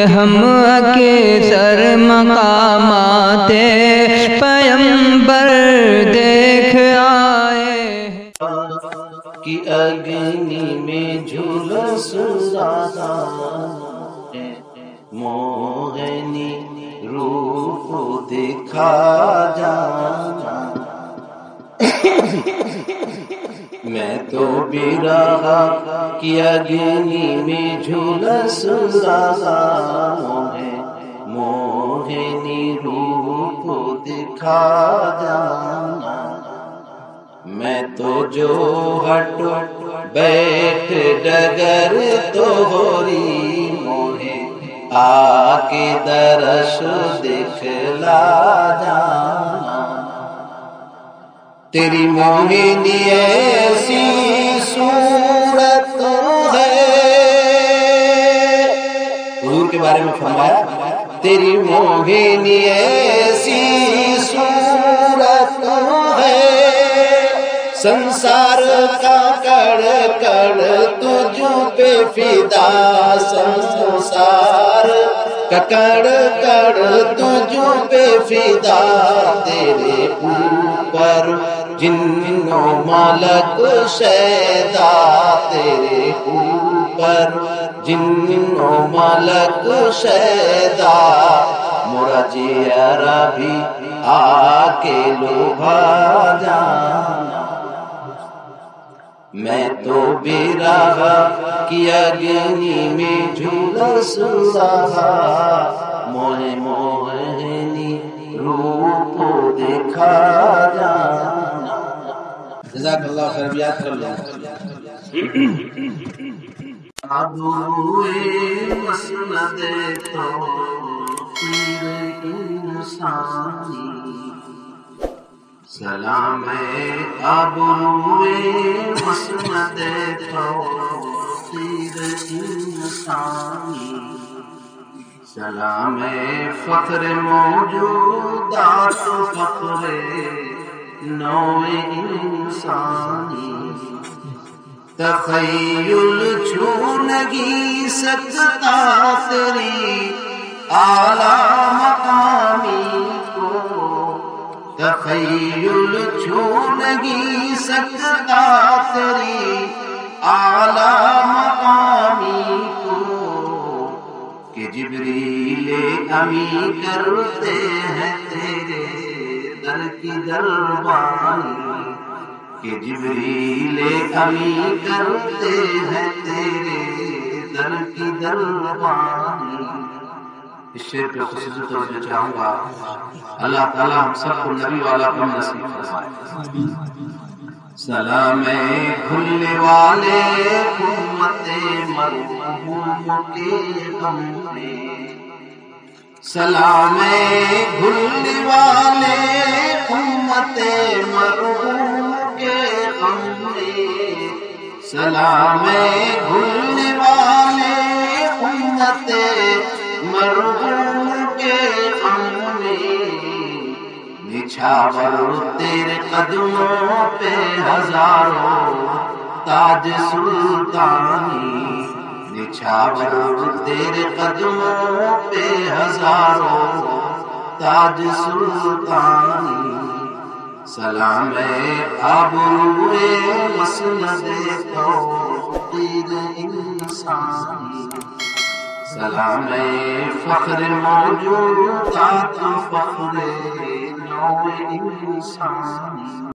ہم اکثر مقامات پیمبر دیکھ آئے کہ اگنی میں جھلس رہا ہے، موہنی روپ دکھا جانا۔ میں تو برہا کی اگنی میں جھلس رہا ہے، موہنی روپ دکھا جانا۔ میں تو جو ہٹ بیٹھ ڈگر توری موہے آ کے درش دکھلا جانا۔ تیری موہنی ایسی صورت ہے، حضور کے بارے میں فرمایا تیری موہنی ایسی صورت ہے، سنسار کا کڑ کڑ تجھ پہ فدا، سنسار کا کڑ کڑ تجھ پہ فدا، تیرے اوپر جن و ملک شیدا، تیرے اوپر جن و ملک شیدا، مرا جیرا بھی آ کے لبھا جانا۔ میں تو برہا کی اگنی میں جھلس رہا، موہنی روپ دکھا جانا۔ جزاک اللہ خیر، یاد کر لیں۔ ابروئے مسند توقیر انسانی، سلام ابروئے مسند توقیر انسانی، سلام فخر موجودات فخر نوع انسانی، تخیل چھو نہیں سکتا تیری اعلیٰ مقامی کو، تخیل چھو نہیں سکتا تیری اعلیٰ مقامی کو، کہ جبریل امی کرتے ہیں تیرے در کی دربانی، کہ جبریل امی کرتے ہیں تیرے در کی دربانی۔ اس شعر پہ خصوصی توجہ چاہوں گا، اللہ تعالیٰ ہم سب کو نبی والا بن نصیب فرمائے۔ سلام کھلنے والے امت مرحوم کے غم میں، سلام کھلنے والے امت مرحوم کے غم میں، سلام کھلنے والے امت مرحوم کے غم میں، نچھاور تیرے قدموں پہ ہزاروں تاج سلطانی، نچھاور تیرے قدموں پہ ہزاروں تاج سلطانی، سلام ابروئے مسند توقیر انسانی، سلام فخر موجودات فخر نوع انسانی۔